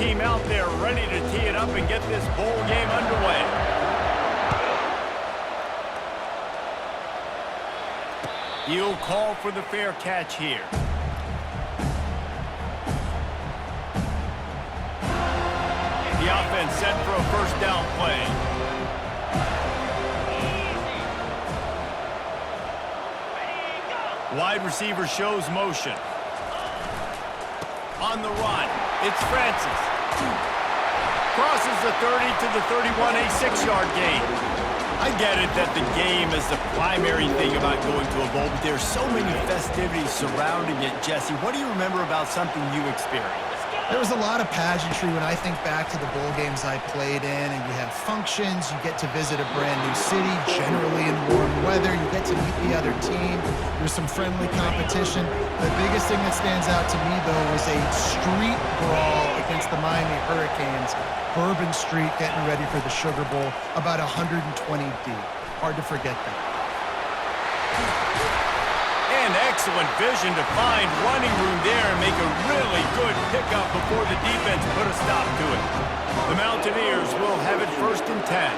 team out there ready to tee it up and get this bowl game underway. He'll call for the fair catch here. The offense set for a first down play. Wide receiver shows motion. On the run, it's Francis. Crosses the 30 to the 31, a 6-yard gain. I get it that the game is the primary thing about going to a bowl, but there's so many festivities surrounding it. Jesse, what do you remember about something you experienced? There was a lot of pageantry when I think back to the bowl games I played in, and you have functions, you get to visit a brand new city, generally in warm weather, you get to meet the other team, there's some friendly competition. The biggest thing that stands out to me, though, was a street brawl against the Miami Hurricanes, Bourbon Street getting ready for the Sugar Bowl, about 120 deep. Hard to forget that. And excellent vision to find running room there and make a really good pickup before the defense put a stop to it. The Mountaineers will have it 1st and 10.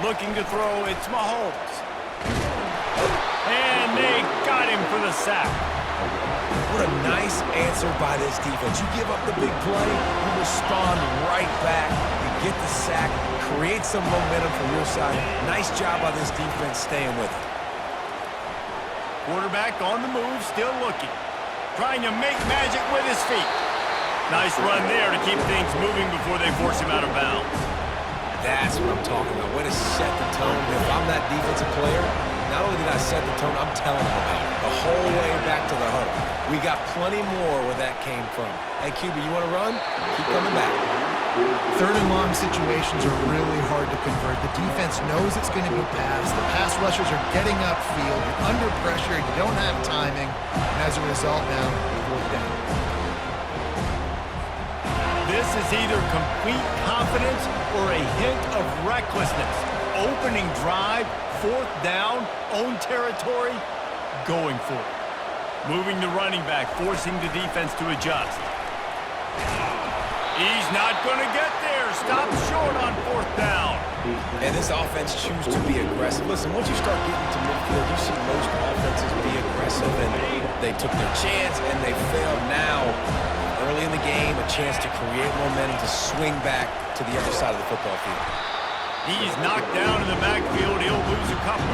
Looking to throw, it's Mahomes. And they got him for the sack. What a nice answer by this defense. You give up the big play, you respond right back, you get the sack, create some momentum from your side. Nice job by this defense staying with it. Quarterback on the move, still looking. Trying to make magic with his feet. Nice run there to keep things moving before they force him out of bounds. That's what I'm talking about. Way to set the tone. If I'm that defensive player, not only did I set the tone, I'm telling them about it. The whole way back to the huddle. We got plenty more where that came from. Hey, QB, you want to run? Keep coming back. 3rd and long situations are really hard to convert. The defense knows it's going to be passed. The pass rushers are getting upfield. You're under pressure. You don't have timing. And as a result now, 4th down. This is either complete confidence or a hint of recklessness. Opening drive, 4th down, own territory, going for it. Moving the running back, forcing the defense to adjust. He's not going to get there. Stop short on 4th down. And this offense chooses to be aggressive. Listen, once you start getting to midfield, you see most offenses be aggressive, and they took their chance, and they failed now. Early in the game, a chance to create momentum to swing back to the other side of the football field. He's knocked down in the backfield. He'll lose a couple.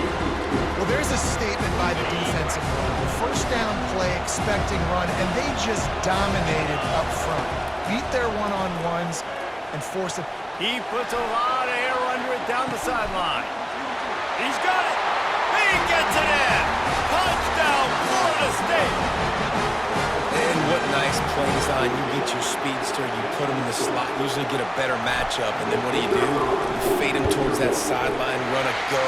Well, there's a statement by the defensive line. The 1st down play, expecting run, and they just dominated up front. Beat their one-on-ones and force it. He puts a lot of air under it down the sideline. He's got it. He gets it in. Touchdown, Florida State. And what nice play design. You get your speedster, you put him in the slot, usually get a better matchup, and then what do? You fade him towards that sideline, run a go.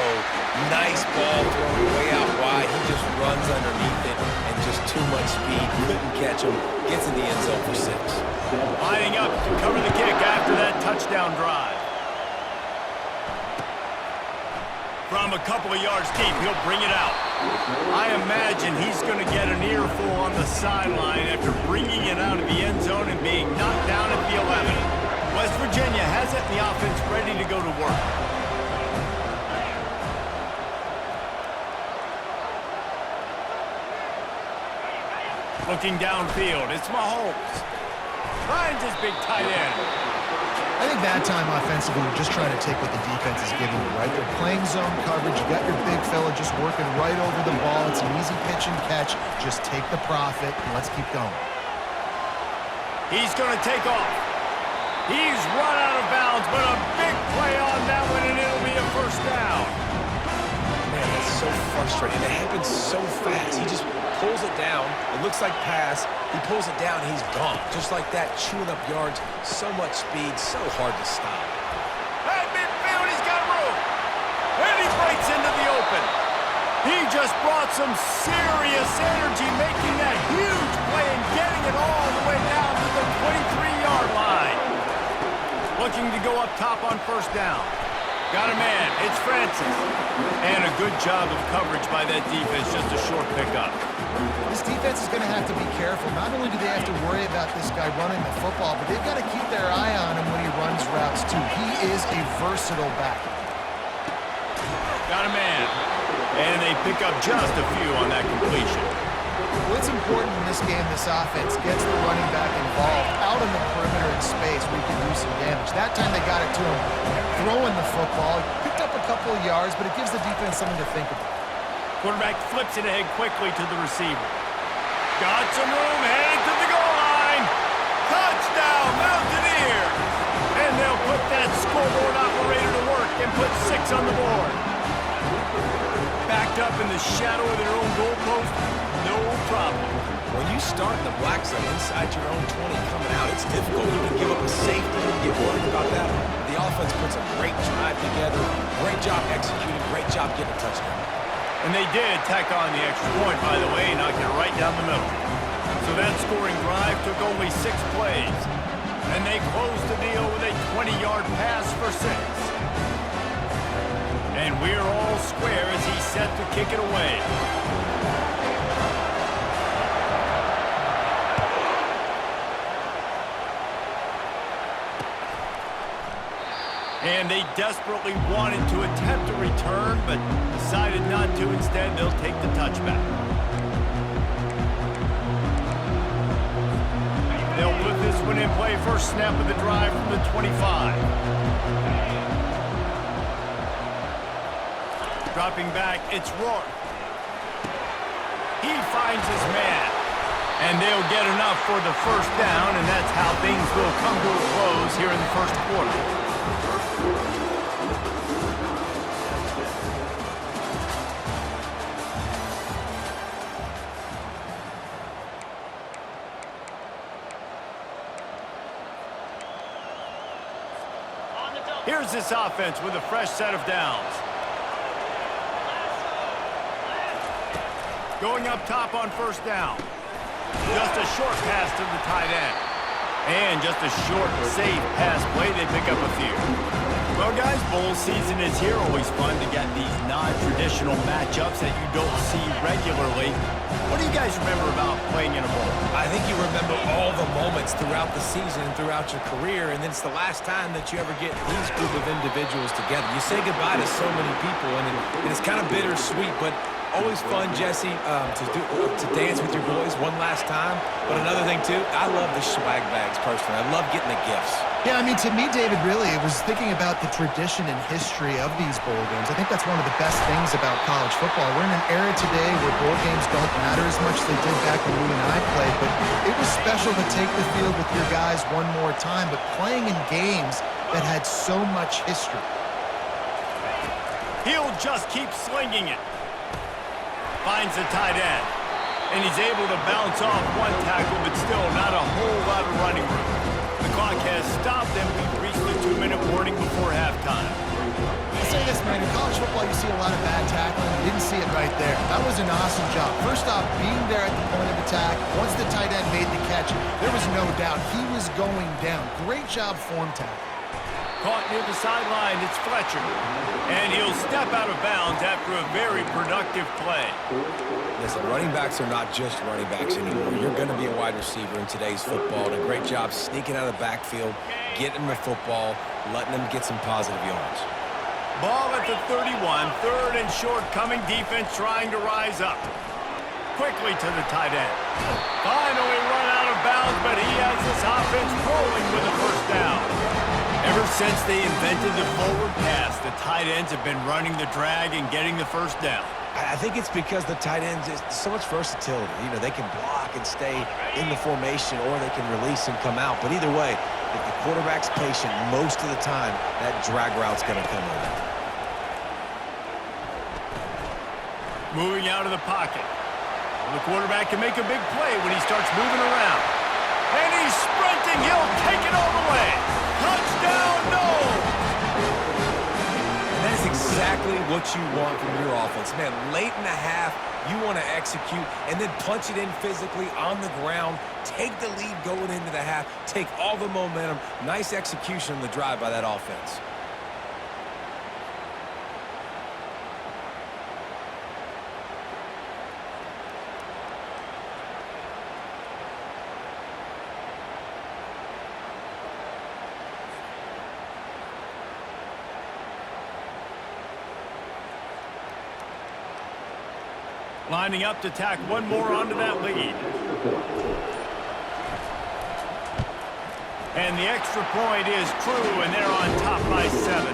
Nice ball thrown way out wide. He just runs underneath it, and just too much speed. Couldn't catch him. Gets in the end zone for 6. Lining up to cover the kick after that touchdown drive. From a couple of yards deep, he'll bring it out. I imagine he's going to get an earful on the sideline after bringing it out of the end zone and being knocked down at the 11. West Virginia has it and the offense ready to go to work. Looking downfield, it's Mahomes. Finds his big tight end. I think that time offensively, you're just trying to take what the defense is giving you, right? They're playing zone coverage. You got your big fella just working right over the ball. It's an easy pitch and catch. Just take the profit, and let's keep going. He's going to take off. He's run out of bounds, but a big play on that one, and it'll be a 1st down. Man, that's so frustrating. It happens so fast. He just pulls it down. It looks like pass. He pulls it down, he's gone. Just like that, chewing up yards. So much speed, so hard to stop. At midfield, he's got room. And he breaks into the open. He just brought some serious energy, making that huge play and getting it all the way down to the 23-yard line. Looking to go up top on 1st down. Got a man. It's Francis. And a good job of coverage by that defense. Just a short pickup. This defense is going to have to be careful. Not only do they have to worry about this guy running the football, but they've got to keep their eye on him when he runs routes, too. He is a versatile back. Got a man. And they pick up just a few on that completion. What's important in this game, this offense gets the running back involved out in the perimeter in space where he can do some damage. That time they got it to him throwing the football. Picked up a couple of yards, but it gives the defense something to think about. Quarterback flips it ahead quickly to the receiver. Got some room, headed to the goal line. Touchdown, Mountaineers! And they'll put that scoreboard operator to work and put 6 on the board. Backed up in the shadow of their own goalpost, no problem. When you start the black zone inside your own 20 coming out, it's difficult. You can give up a safety. You get worried about that. The offense puts a great drive together. Great job executing. Great job getting a touchdown. And they did tack on the extra point, by the way, knocking it right down the middle. So that scoring drive took only 6 plays. And they closed the deal with a 20-yard pass for 6. And we're all square as he's set to kick it away. And they desperately wanted to attempt a return, but decided not to. Instead, they'll take the touchback. They'll put this one in play. First snap of the drive from the 25. Dropping back, it's Rourke. He finds his man. And they'll get enough for the first down, and that's how things will come to a close here in the first quarter. Here's this offense with a fresh set of downs. Going up top on first down. Just a short pass to the tight end. And just a short, safe pass play. They pick up a few. Well, guys, bowl season is here. Always fun to get these non-traditional matchups that you don't see regularly. What do you guys remember about playing in a bowl? I think you remember all the moments throughout the season and throughout your career, and then it's the last time that you ever get these group of individuals together. You say goodbye to so many people, and it's kind of bittersweet, but always fun, Jesse, to dance with your boys one last time. But another thing, too, I love the swag bags, personally. I love getting the gifts. Yeah, I mean, to me, David, really, it was thinking about the tradition and history of these bowl games. I think that's one of the best things about college football. We're in an era today where bowl games don't matter as much as they did back when you and I played, but it was special to take the field with your guys one more time, but playing in games that had so much history. He'll just keep slinging it. Finds the tight end. And he's able to bounce off one tackle, but still not a whole lot of running room. The clock has stopped, and we've reached the 2-minute warning before halftime. I'll say this, man. In college football, you see a lot of bad tackling. You didn't see it right there. That was an awesome job. First off, being there at the point of attack. Once the tight end made the catch, there was no doubt he was going down. Great job form tackle. Caught near the sideline, it's Fletcher. And he'll step out of bounds after a very productive play. Listen, running backs are not just running backs anymore. You're going to be a wide receiver in today's football. And a great job sneaking out of the backfield, getting the football, letting them get some positive yards. Ball at the 31, third and short, coming defense trying to rise up. Quickly to the tight end. Finally run out of bounds, but he has this offense rolling with a first down. Ever since they invented the forward pass, the tight ends have been running the drag and getting the first down. I think it's because the tight ends is so much versatility. You know, they can block and stay in the formation, or they can release and come out. But either way, if the quarterback's patient most of the time, that drag route's going to come in. Moving out of the pocket. The quarterback can make a big play when he starts moving around. And he's sprinting. He'll take it all the way. Touchdown, no! And that's exactly what you want from your offense. Man, late in the half, you want to execute and then punch it in physically on the ground. Take the lead going into the half. Take all the momentum. Nice execution on the drive by that offense. Lining up to tack one more onto that lead. And the extra point is true, and they're on top by 7.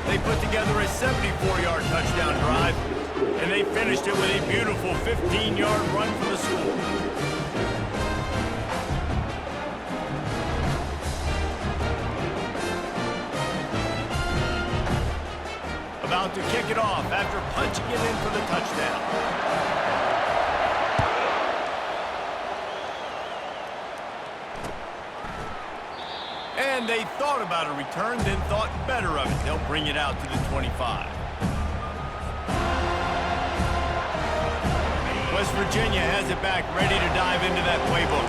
They put together a 74-yard touchdown drive, and they finished it with a beautiful 15-yard run for the score. About to kick it off after punching it in for the touchdown. And they thought about a return, then thought better of it. They'll bring it out to the 25. West Virginia has it back, ready to dive into that playbook.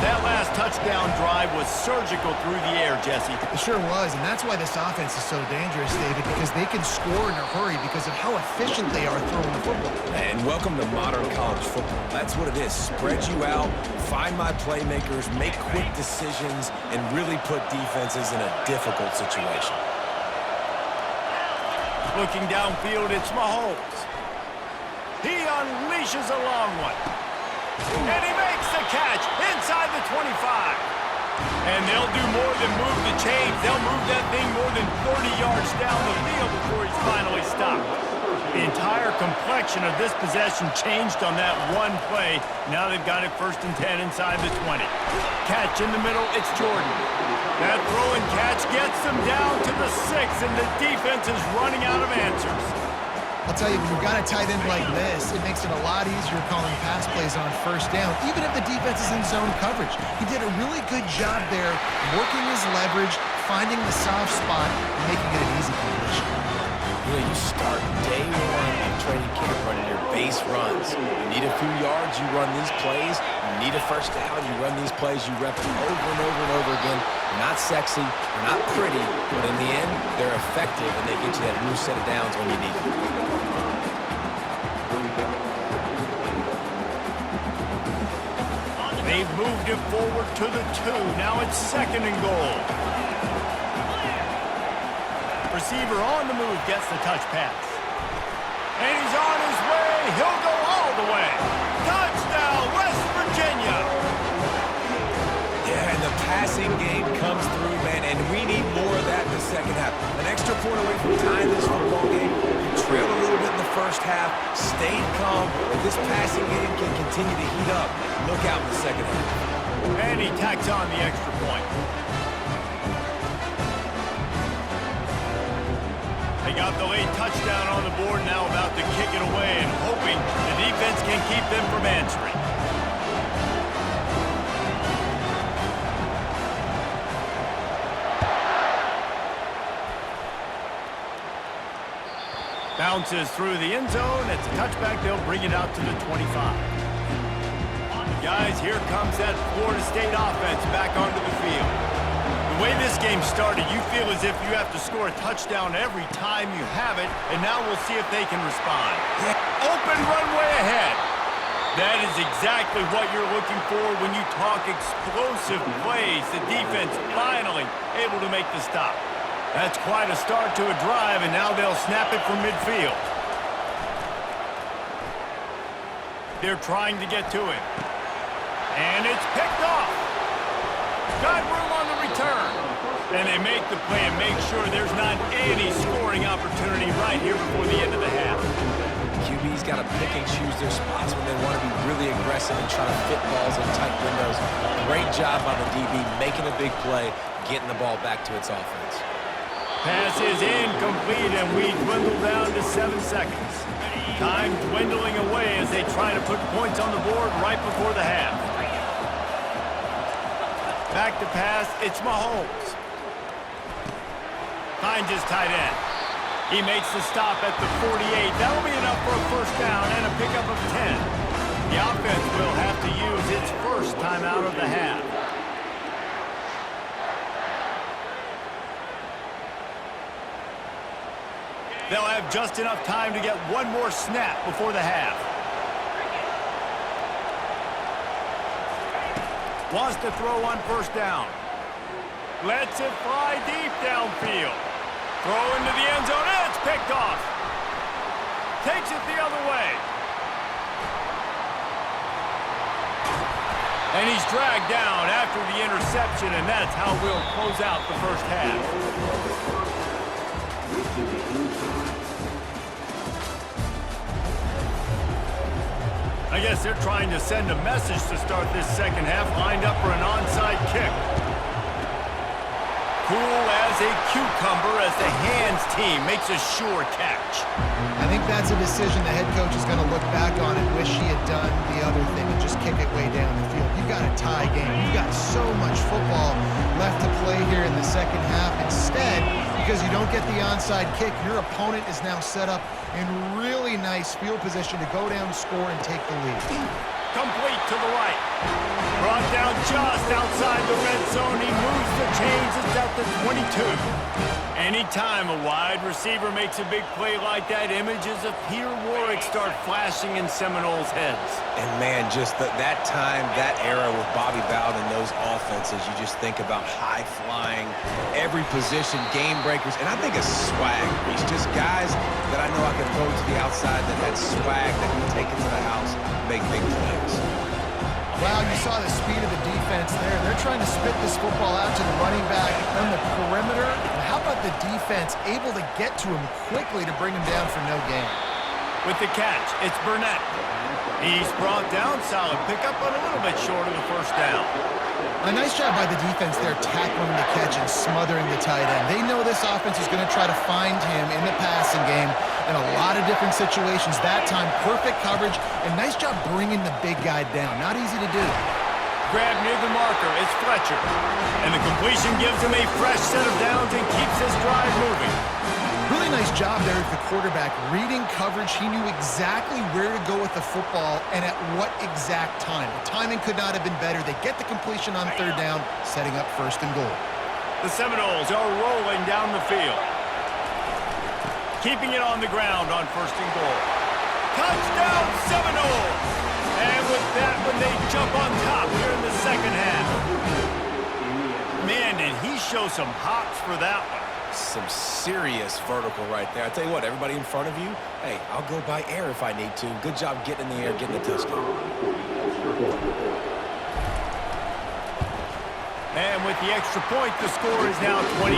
That last touchdown drive was surgical through the air, Jesse. It sure was, and that's why this offense is so dangerous, David, because they can score in a hurry because of how efficient they are throwing the football. And welcome to modern college football. That's what it is. Spread you out, find my playmakers, make quick decisions, and really put defenses in a difficult situation. Looking downfield, it's Mahomes. He unleashes a long one. And he makes the catch inside the 25. And they'll do more than move the chains. They'll move that thing more than 30 yards down the field before he's finally stopped. The entire complexion of this possession changed on that one play. Now they've got it 1st and 10 inside the 20. Catch in the middle, it's Jordan. That throw and catch gets them down to the 6, and the defense is running out of answers. I'll tell you, when you've got a tight end like this, it makes it a lot easier calling pass plays on 1st down, even if the defense is in zone coverage. He did a really good job there, working his leverage, finding the soft spot, and making it an easy completion. You know, you start day 1 of training camp running your base runs. You need a few yards, you run these plays. You need a 1st down, you run these plays. You rep them over and over and over again. They're not sexy, they're not pretty, but in the end, they're effective, and they get you that new set of downs when you need them. They've moved it forward to the 2. Now it's 2nd and goal. Receiver on the move gets the touch pass. And he's on his way. He'll go all the way. Touchdown, West Virginia. Yeah, and the passing game comes through, man, and we need more of that in the 2nd half. An extra point away from tying this football game. You trailed a little bit in the 1st half, stayed calm, but this passing game can continue to heat up. Look out in the 2nd half. And he tacks on the extra point. They got the late touchdown on the board, now about to kick it away and hoping the defense can keep them from answering. Bounces through the end zone. It's a touchback. They'll bring it out to the 25. Guys, here comes that Florida State offense back onto the field. The way this game started, you feel as if you have to score a touchdown every time you have it, and now we'll see if they can respond. Open runway ahead. That is exactly what you're looking for when you talk explosive plays. The defense finally able to make the stop. That's quite a start to a drive, and now they'll snap it from midfield. They're trying to get to it. And it's picked off. Got room on the return. And they make the play and make sure there's not any scoring opportunity right here before the end of the half. QB's got to pick and choose their spots when they want to be really aggressive and try to fit balls in tight windows. Great job by the DB making a big play, getting the ball back to its offense. Pass is incomplete, and we dwindle down to 7 seconds. Time dwindling away as they try to put points on the board right before the half. Back to pass, it's Mahomes. Finds his tight end. He makes the stop at the 48. That'll be enough for a 1st down and a pickup of 10. The offense will have to use its 1st timeout of the half. They'll have just enough time to get one more snap before the half. Wants to throw on 1st down. Lets it fly deep downfield. Throw into the end zone, and it's picked off. Takes it the other way. And he's dragged down after the interception, and that's how we'll close out the first half. I guess they're trying to send a message to start this second half, lined up for an onside kick. Cool as a cucumber as the hands team makes a sure catch. I think that's a decision the head coach is going to look back on and wish he had done the other thing and just kick it way down the field. You've got a tie game. You've got so much football left to play here in the second half. Instead, because you don't get the onside kick, your opponent is now set up in really nice field position to go down, score, and take the lead. Complete to the right. Brought down just outside the red zone. He moves the chains. It's at the 22. Anytime a wide receiver makes a big play like that, images of Peter Warwick start flashing in Seminoles' heads. And man, just that time, that era with Bobby Bowden and those offenses, you just think about high-flying, every position, game breakers, and I think of swag. It's just guys that I know I can throw to the outside that had swag that can take it to the house, make big plays. Wow, you saw the speed of the defense there. They're trying to spit this football out to the running back on the perimeter. And how about the defense able to get to him quickly to bring him down for no gain? With the catch, it's Burnett. He's brought down, solid pickup, but a little bit short of the first down. A nice job by the defense there, tackling the catch and smothering the tight end. They know this offense is going to try to find him in the passing game in a lot of different situations. That time, perfect coverage, and nice job bringing the big guy down. Not easy to do. Grab near the marker, it's Fletcher. And the completion gives him a fresh set of downs and keeps his drive moving. Really nice job there at the quarterback. Reading coverage, he knew exactly where to go with the football and at what exact time. The timing could not have been better. They get the completion on third down, setting up first and goal. The Seminoles are rolling down the field. Keeping it on the ground on first and goal. Touchdown, Seminoles! And with that one, they jump on top here in the second half. Man, did he show some hops for that one. Some serious vertical right there. I tell you what, everybody in front of you, hey, I'll go by air if I need to. Good job getting in the air, getting the touchdown. And with the extra point, the score is now 21-14.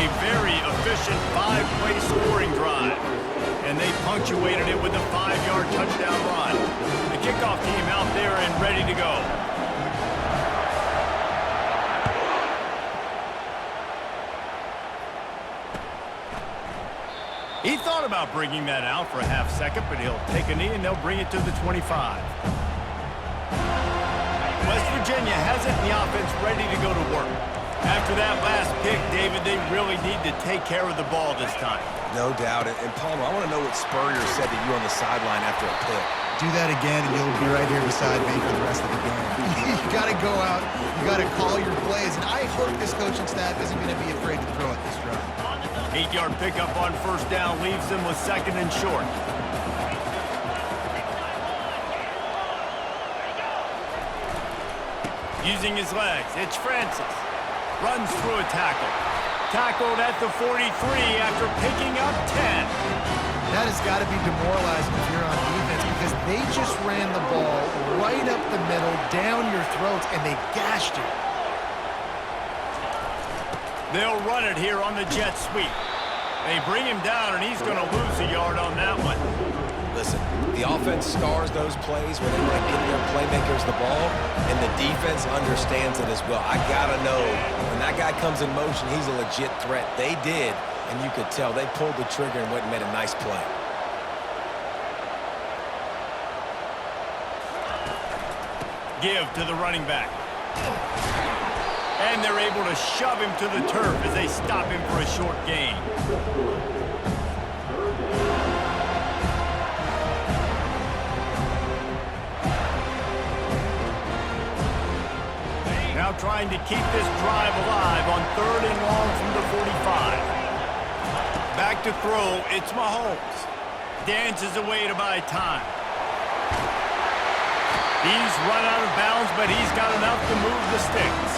A very efficient five-play scoring drive. And they punctuated it with a 5-yard touchdown run. The kickoff team out there and ready to go. He thought about bringing that out for a half second, but he'll take a knee and they'll bring it to the 25. West Virginia has it in the offense ready to go to work. After that last pick, David, they really need to take care of the ball this time. No doubt. And Palmer, I want to know what Spurrier said to you on the sideline after a pick. Do that again, and you'll be right here beside me for the rest of the game. You got to go out. You got to call your plays, and I hope this coaching staff isn't going to be afraid to throw at this drive. 8-yard pickup on first down leaves them with second and short. Using his legs, it's Francis. Runs through a tackle. Tackled at the 43 after picking up 10. That has got to be demoralizing if you're on defense because they just ran the ball right up the middle, down your throats, and they gashed you. They'll run it here on the jet sweep. They bring him down, and he's going to lose a yard on that one. Listen, the offense stars those plays where they want to get their playmakers the ball, and the defense understands it as well. I got to know, when that guy comes in motion, he's a legit threat. They did, and you could tell they pulled the trigger and went and made a nice play. Give to the running back. And they're able to shove him to the turf as they stop him for a short gain. Now trying to keep this drive alive on third and long from the 45. Back to throw, it's Mahomes. Dances away to buy time. He's run out of bounds, but he's got enough to move the sticks.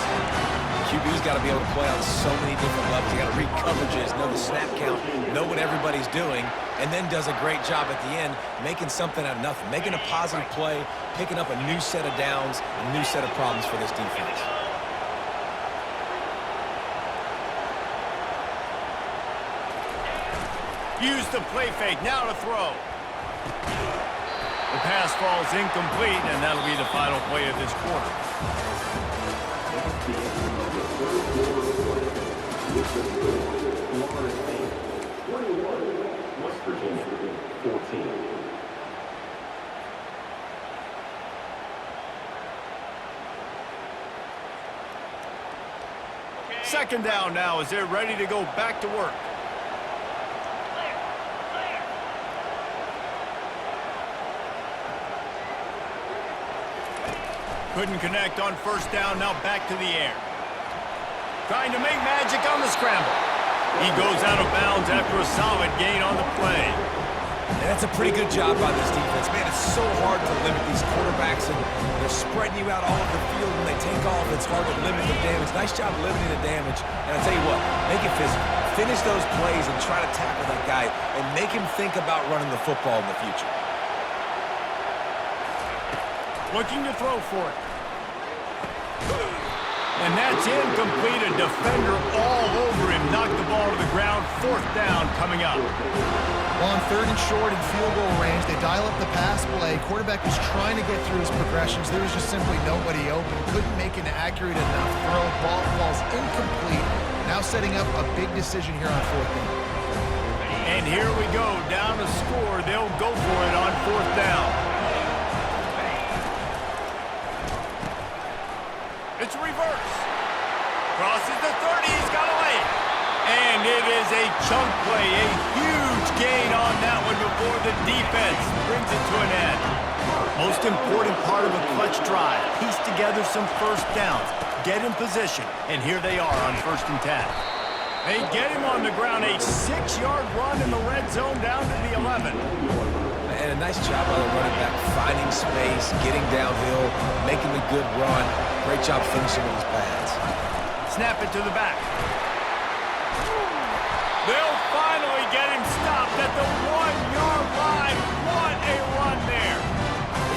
QB's got to be able to play on so many different levels. You got to read coverages, know the snap count, know what everybody's doing, and then does a great job at the end making something out of nothing, making a positive play, picking up a new set of downs, a new set of problems for this defense. Use the play fake, now to throw. The pass falls incomplete, and that'll be the final play of this quarter. West Virginia, 14. Second down now as they're ready to go back to work. Couldn't connect on first down, now back to the air. Trying to make magic on the scramble. He goes out of bounds after a solid gain on the play. And that's a pretty good job by this defense. Man, it's so hard to limit these quarterbacks, and they're spreading you out all over the field. When they take off, it's hard to limit the damage. Nice job limiting the damage. And I'll tell you what, make it physical. Finish those plays and try to tackle that guy and make him think about running the football in the future. Looking to throw for it. And that's incomplete. A defender all over him. Knocked the ball to the ground. Fourth down coming up. Well, on third and short and field goal range, they dial up the pass play. Quarterback was trying to get through his progressions. There was just simply nobody open. Couldn't make an accurate enough throw. Ball falls incomplete. Now setting up a big decision here on fourth down. And here we go. Down to score. They'll go for it on fourth down. It's reverse. Crosses the 30. He's got to lay it. And it is a chunk play. A huge gain on that one before the defense brings it to an end. Most important part of a clutch drive. Piece together some first downs. Get in position. And here they are on 1st and 10. They get him on the ground. A 6-yard run in the red zone down to the 11. And a nice job by the running back, finding space, getting downhill, making a good run. Great job finishing with his pads. Snap it to the back. They'll finally get him stopped at the 1-yard line. What a run there.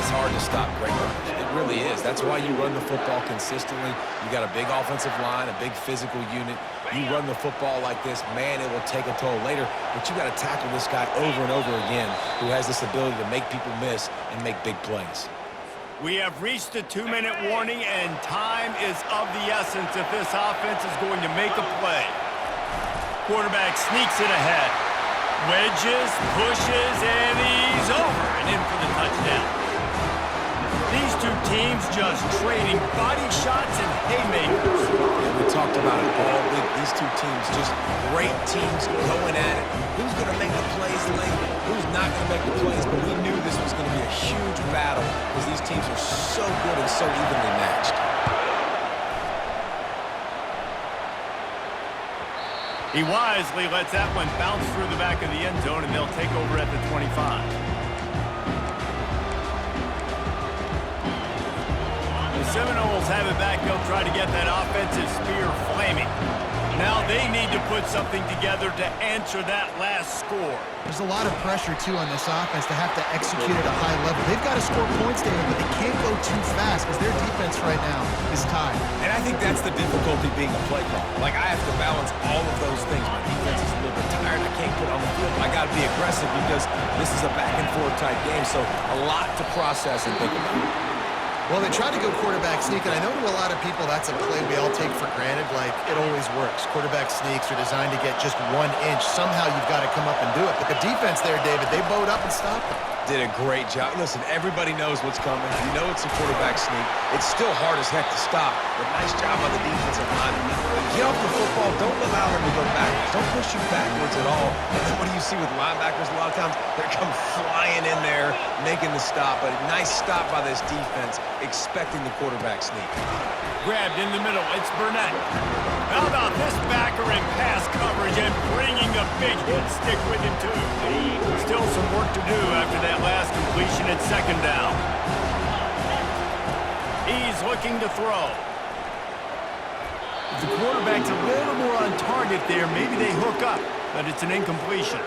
It's hard to stop great runners. It really is. That's why you run the football consistently. You got a big offensive line, a big physical unit. You run the football like this, man, it will take a toll later. But you got to tackle this guy over and over again who has this ability to make people miss and make big plays. We have reached the 2-minute warning, and time is of the essence if this offense is going to make a play. Quarterback sneaks it ahead. Wedges, pushes, and he's over and in for the touchdown. These two teams just trading body shots and haymakers. And we talked about it all week. These two teams, just great teams going at it. Who's going to make the plays late? Who's not going to make the plays? But we knew this was going to be a huge battle because these teams are so good and so evenly matched. He wisely lets that one bounce through the back of the end zone, and they'll take over at the 25. The Seminoles have it back. They'll try to get that offensive spear flaming. Now they need to put something together to answer that last score. There's a lot of pressure, too, on this offense to have to execute at a high level. They've got to score points, David, but they can't go too fast because their defense right now is tied. And I think that's the difficulty being a play caller. Like, I have to balance all of those things. My defense is a little bit tired. I can't put on the field. I got to be aggressive because this is a back-and-forth type game, so a lot to process and think about. Well, they tried to go quarterback sneak, and I know to a lot of people that's a play we all take for granted. Like, it always works. Quarterback sneaks are designed to get just 1 inch. Somehow you've got to come up and do it. But the defense there, David, they bowed up and stopped them. Did a great job. Listen, everybody knows what's coming. You know it's a quarterback sneak. It's still hard as heck to stop, but nice job by the defensive line. Get off the football. Don't allow them to go backwards. Don't push you backwards at all. And then what do you see with linebackers a lot of times? They come flying in there, making the stop. But a nice stop by this defense, expecting the quarterback sneak. Grabbed in the middle. It's Burnett. How about this backer in pass coverage and bringing the big hit stick with him, too? Still some work to do after that last completion at second down. He's looking to throw. If the quarterback's a little more on target there, maybe they hook up, but it's an incompletion.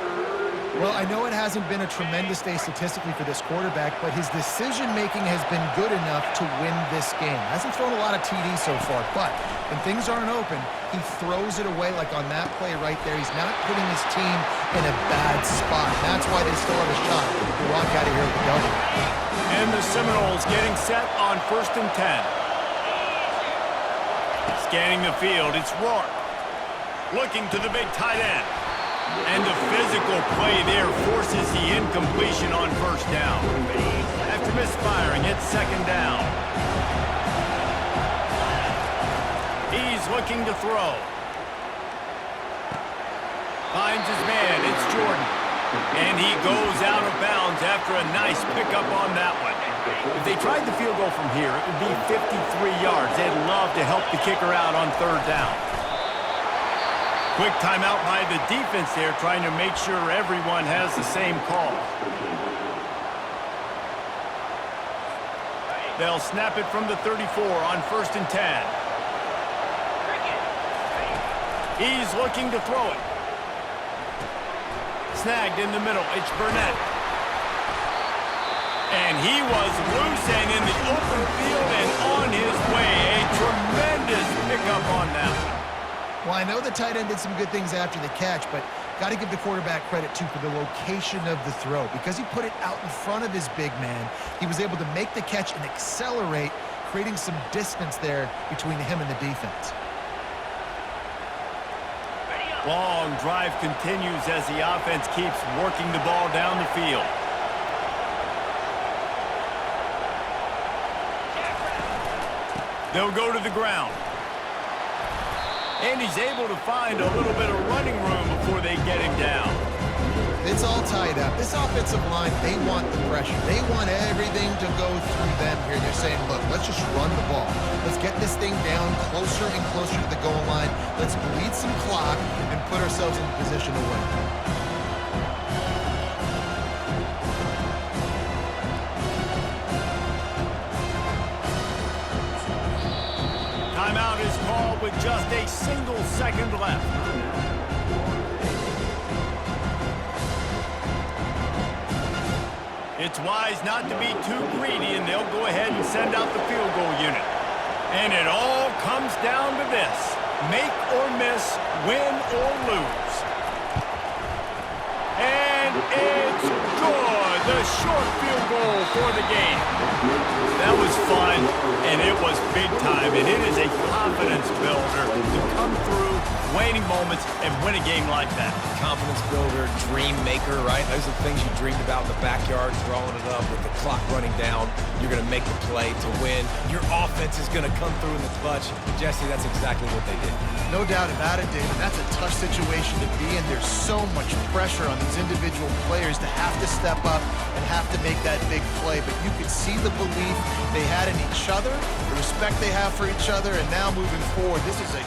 Well, I know it hasn't been a tremendous day statistically for this quarterback, but his decision-making has been good enough to win this game. Hasn't thrown a lot of TDs so far, but when things aren't open, he throws it away like on that play right there. He's not putting his team in a bad spot. That's why they still have a shot to walk out of here with the W. And the Seminoles getting set on 1st and 10. Scanning the field, it's Rourke. Looking to the big tight end. And the physical play there forces the incompletion on 1st down. After misfiring, it's 2nd down. He's looking to throw. Finds his man, it's Jordan. And he goes out of bounds after a nice pickup on that one. If they tried the field goal from here, it would be 53 yards. They'd love to help the kicker out on 3rd down. Quick timeout by the defense there, trying to make sure everyone has the same call. They'll snap it from the 34 on 1st and 10. He's looking to throw it. Snagged in the middle, it's Burnett. And he was loose and in the open field and on his way. A tremendous pickup on that one. Well, I know the tight end did some good things after the catch, but got to give the quarterback credit, too, for the location of the throw. Because he put it out in front of his big man, he was able to make the catch and accelerate, creating some distance there between him and the defense. Long drive continues as the offense keeps working the ball down the field. They'll go to the ground. And he's able to find a little bit of running room before they get him down. It's all tied up. This offensive line, they want the pressure. They want everything to go through them here. They're saying, look, let's just run the ball. Let's get this thing down closer and closer to the goal line. Let's bleed some clock and put ourselves in position to win. Timeout is called with just a single second left. It's wise not to be too greedy, and they'll go ahead and send out the field goal unit. And it all comes down to this: make or miss, win or lose. And it's good. The short field goal for the game. That was fun, and it was big time, and it is a confidence builder to come through waning moments and win a game like that. Confidence builder, dream maker, right? Those are the things you dreamed about in the backyard, throwing it up with the clock running down. You're going to make the play to win. Your offense is going to come through in the clutch. Jesse, that's exactly what they did. No doubt about it, David. That's a tough situation to be in. There's so much pressure on these individual players to have to step up and have to make that big play. But you could see the belief they had in each other, the respect they have for each other, and now moving forward, this is a